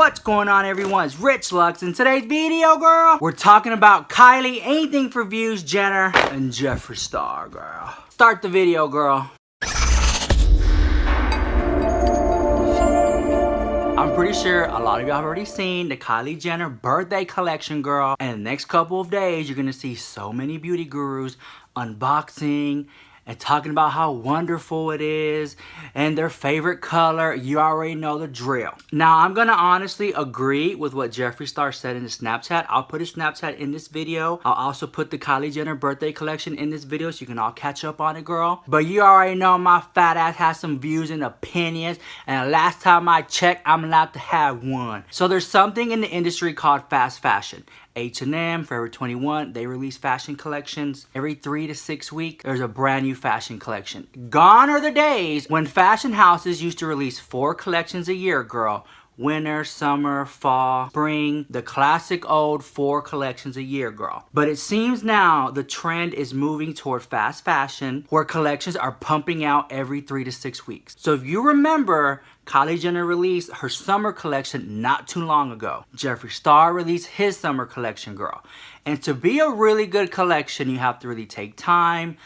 What's going on, everyone? It's Rich Lux. In today's video, girl, we're talking about Kylie, anything for views, Jenner, and Jeffree Star, girl. Start the video, girl. I'm pretty sure a lot of y'all have already seen the Kylie Jenner birthday collection, girl. And in the next couple of days, you're gonna see so many beauty gurus unboxing and talking about how wonderful it is and their favorite color. You already know the drill. Now, I'm gonna honestly agree with what Jeffree Star said in his Snapchat. I'll put his Snapchat in this video. I'll also put the Kylie Jenner birthday collection in this video so you can all catch up on it, girl. But you already know my fat ass has some views and opinions, and last time I checked, I'm allowed to have one. So there's something in the industry called fast fashion. H&M, Forever 21, they release fashion collections. Every 3 to 6 weeks, there's a brand new fashion collection. Gone are the days when fashion houses used to release 4 collections a year, girl. Winter, summer, fall, spring, the classic old 4 collections a year, girl. But it seems now the trend is moving toward fast fashion, where collections are pumping out every 3 to 6 weeks. So if you remember, Kylie Jenner released her summer collection not too long ago. Jeffree Star released his summer collection, girl. And to be a really good collection, you have to really take time,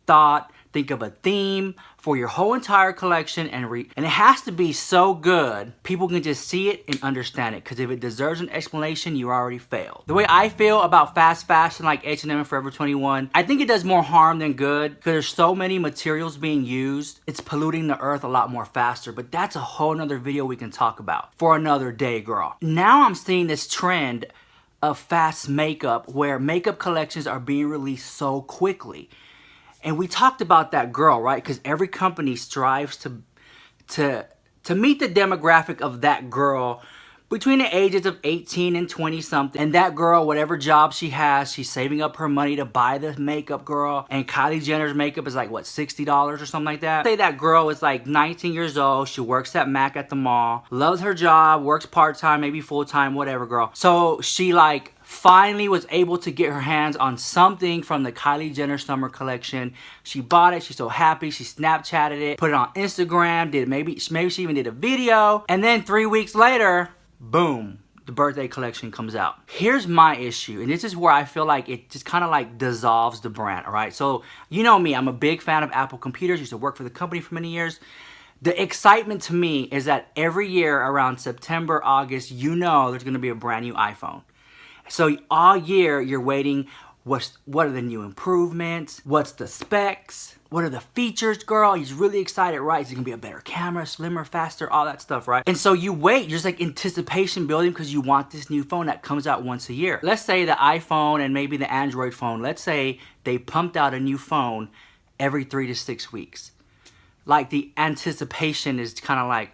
thought, think of a theme for your whole entire collection, and it has to be so good people can just see it and understand it, because if it deserves an explanation, you already failed. The way I feel about fast fashion like H&M and Forever 21, I think it does more harm than good, because there's so many materials being used. It's polluting the earth a lot more faster, but that's a whole nother video we can talk about for another day, girl. Now I'm seeing this trend of fast makeup where makeup collections are being released so quickly. And we talked about that, girl, right? Because every company strives to meet the demographic of that girl between the ages of 18 and 20 something. And that girl, whatever job she has, she's saving up her money to buy the makeup, girl. And Kylie Jenner's makeup is like, what, $60 or something like that? Say that girl is like 19 years old. She works at Mac at the mall, loves her job, works part-time, maybe full-time, whatever, girl. So she like finally was able to get her hands on something from the Kylie Jenner summer collection. She bought it. She's so happy. She Snapchatted it, put it on Instagram, maybe she even did a video. And then 3 weeks later, boom, the birthday collection comes out. Here's my issue, and this is where I feel like it just kind of like dissolves the brand, all right? So you know me, I'm a big fan of Apple computers. Used to work for the company for many years. The excitement to me is that every year around September, August, you know there's gonna be a brand new iPhone. So all year you're waiting, what are the new improvements? What's the specs? What are the features, girl? He's really excited, right? Is it gonna be a better camera, slimmer, faster, all that stuff, right? And so you wait, there's like anticipation building because you want this new phone that comes out once a year. Let's say the iPhone and maybe the Android phone, let's say they pumped out a new phone every 3 to 6 weeks. Like the anticipation is kind of like,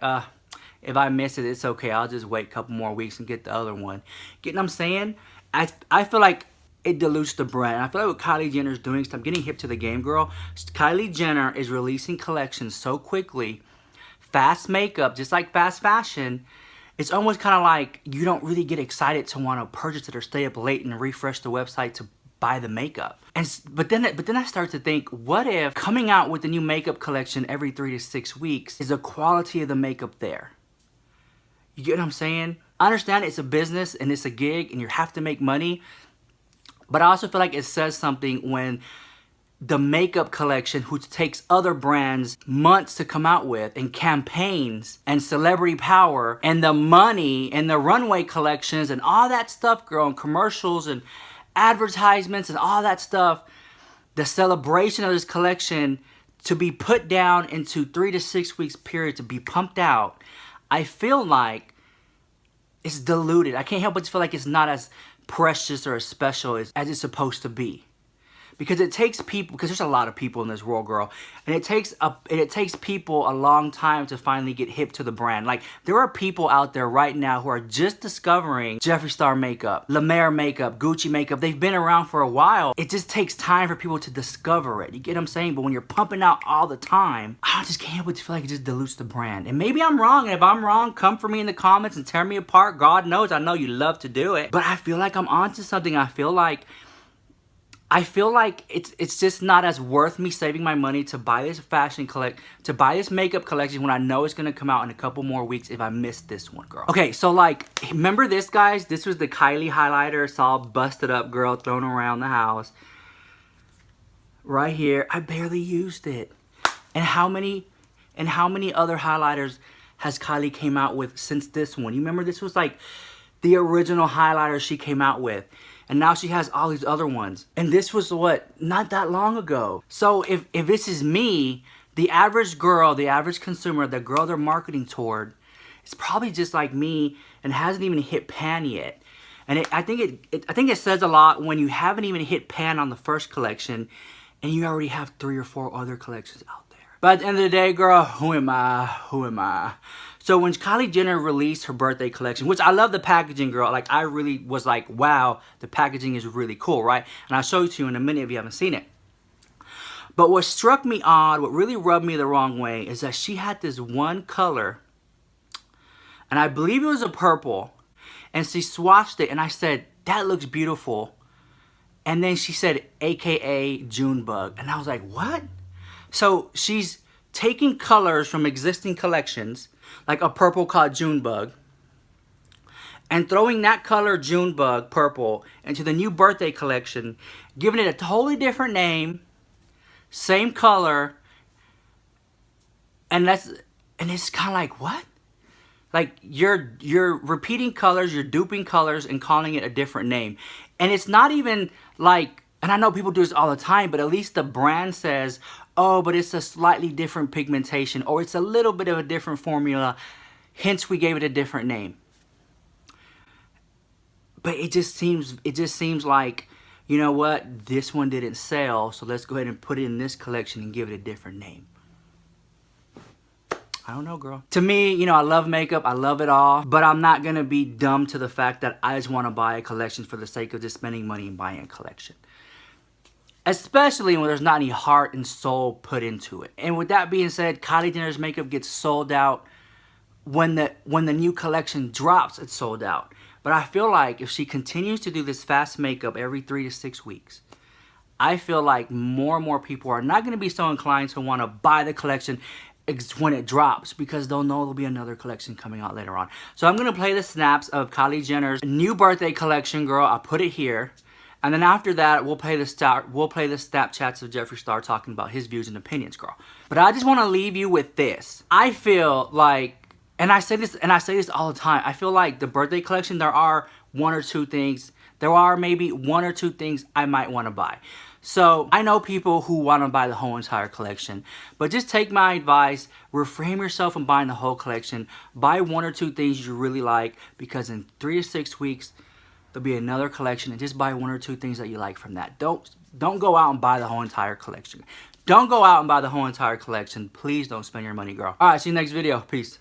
if I miss it, it's okay. I'll just wait a couple more weeks and get the other one. Get what I'm saying? I feel like it dilutes the brand. I feel like what Kylie Jenner is doing, stop getting hip to the game, girl. Kylie Jenner is releasing collections so quickly. Fast makeup, just like fast fashion. It's almost kind of like you don't really get excited to want to purchase it or stay up late and refresh the website to buy the makeup. But then I start to think, what if coming out with a new makeup collection every 3 to 6 weeks is the quality of the makeup there? You get what I'm saying? I understand it's a business and it's a gig and you have to make money. But I also feel like it says something when the makeup collection, who takes other brands months to come out with, and campaigns and celebrity power and the money and the runway collections and all that stuff, girl, and commercials and advertisements and all that stuff, the celebration of this collection to be put down into 3 to 6 weeks period to be pumped out, I feel like it's diluted. I can't help but feel like it's not as precious or as special as it's supposed to be. Because it takes people, because there's a lot of people in this world, girl, and it takes people a long time to finally get hip to the brand. Like, there are people out there right now who are just discovering Jeffree Star makeup, La Mer makeup, Gucci makeup. They've been around for a while. It just takes time for people to discover it. You get what I'm saying? But when you're pumping out all the time, I just can't help but feel like it just dilutes the brand. And maybe I'm wrong, and if I'm wrong, come for me in the comments and tear me apart. God knows, I know you love to do it. But I feel like I'm onto something. I feel like I feel like it's just not as worth me saving my money to buy this to buy this makeup collection when I know it's gonna come out in a couple more weeks if I miss this one, girl. Okay, so like, remember this, guys? This was the Kylie highlighter. It's all busted up, girl, thrown around the house. Right here, I barely used it. And how many other highlighters has Kylie came out with since this one? You remember this was like the original highlighter she came out with. And now she has all these other ones. And this was what? Not that long ago. So if this is me, the average girl, the average consumer, the girl they're marketing toward, is probably just like me and hasn't even hit pan yet. And I think it says a lot when you haven't even hit pan on the first collection and you already have 3 or 4 other collections out there. But at the end of the day, girl, who am I? Who am I? So when Kylie Jenner released her birthday collection, which I love the packaging, girl. Like, I really was like, wow, the packaging is really cool, right? And I'll show it to you in a minute if you haven't seen it. But what struck me odd, what really rubbed me the wrong way, is that she had this one color, and I believe it was a purple, and she swatched it, and I said, that looks beautiful. And then she said, AKA Junebug. And I was like, what? So she's taking colors from existing collections, like a purple called Junebug, and throwing that color Junebug purple into the new birthday collection, giving it a totally different name, same color, and it's kind of like, what? Like, you're repeating colors, you're duping colors and calling it a different name. And it's not even like, and I know people do this all the time, but at least the brand says, oh, but it's a slightly different pigmentation, or it's a little bit of a different formula, hence we gave it a different name. But it just seems like, you know what, this one didn't sell, so let's go ahead and put it in this collection and give it a different name. I don't know, girl. To me, you know, I love makeup, I love it all, but I'm not gonna be dumb to the fact that I just wanna buy a collection for the sake of just spending money and buying a collection. Especially when there's not any heart and soul put into it. And with that being said, Kylie Jenner's makeup gets sold out when the new collection drops. It's sold out. But I feel like if she continues to do this fast makeup every 3 to 6 weeks, I feel like more and more people are not going to be so inclined to want to buy the collection when it drops, because they'll know there'll be another collection coming out later on. So I'm going to play the snaps of Kylie Jenner's new birthday collection, girl. I'll put it here. And then after that, we'll play the Snapchats of Jeffree Star talking about his views and opinions, girl. But I just want to leave you with this. I feel like, and I say this all the time, I feel like the birthday collection, there are maybe 1 or 2 things I might want to buy. So I know people who want to buy the whole entire collection, but just take my advice, refrain yourself from buying the whole collection. Buy 1 or 2 things you really like, because in 3 to 6 weeks, there'll be another collection, and just buy 1 or 2 things that you like from that. Don't go out and buy the whole entire collection. Don't go out and buy the whole entire collection. Please don't spend your money, girl. All right, see you next video. Peace.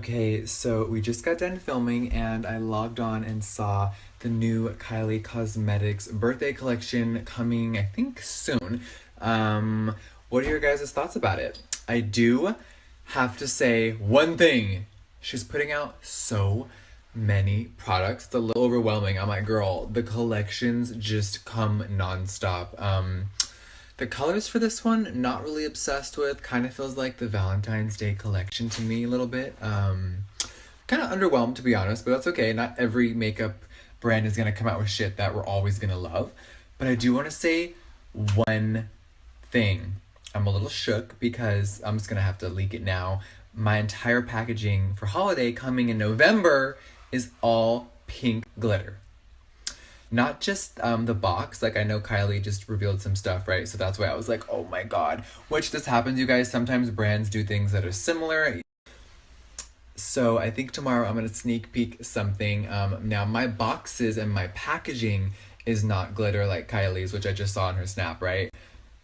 Okay, so we just got done filming and I logged on and saw the new Kylie Cosmetics birthday collection coming, I think, soon. What are your guys' thoughts about it? I do have to say one thing. She's putting out so many products. It's a little overwhelming. I'm like, girl, the collections just come nonstop. The colors for this one, not really obsessed with. Kind of feels like the Valentine's Day collection to me a little bit. Kind of underwhelmed, to be honest, but that's okay. Not every makeup brand is going to come out with shit that we're always going to love. But I do want to say one thing. I'm a little shook because I'm just going to have to leak it now. My entire packaging for holiday coming in November is all pink glitter. Not just the box, like I know Kylie just revealed some stuff, right? So that's why I was like, oh my god. Which this happens, you guys. Sometimes brands do things that are similar. So I think tomorrow I'm going to sneak peek something. Now my boxes and my packaging is not glitter like Kylie's, which I just saw on her snap, right?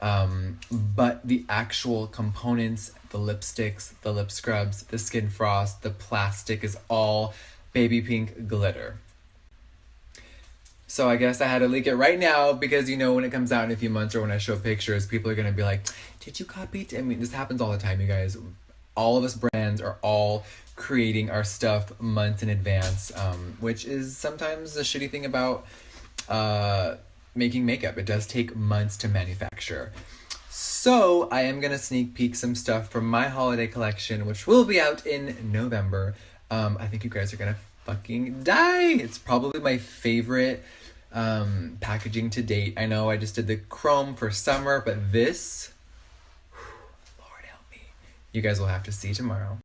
But the actual components, the lipsticks, the lip scrubs, the skin frost, the plastic is all baby pink glitter. So I guess I had to leak it right now because, you know, when it comes out in a few months or when I show pictures, people are going to be like, did you copy it? I mean, this happens all the time, you guys. All of us brands are all creating our stuff months in advance, which is sometimes the shitty thing about making makeup. It does take months to manufacture. So I am going to sneak peek some stuff from my holiday collection, which will be out in November. I think you guys are going to fucking die. It's probably my favorite packaging to date. I know I just did the chrome for summer, but this, Lord help me. You guys will have to see tomorrow.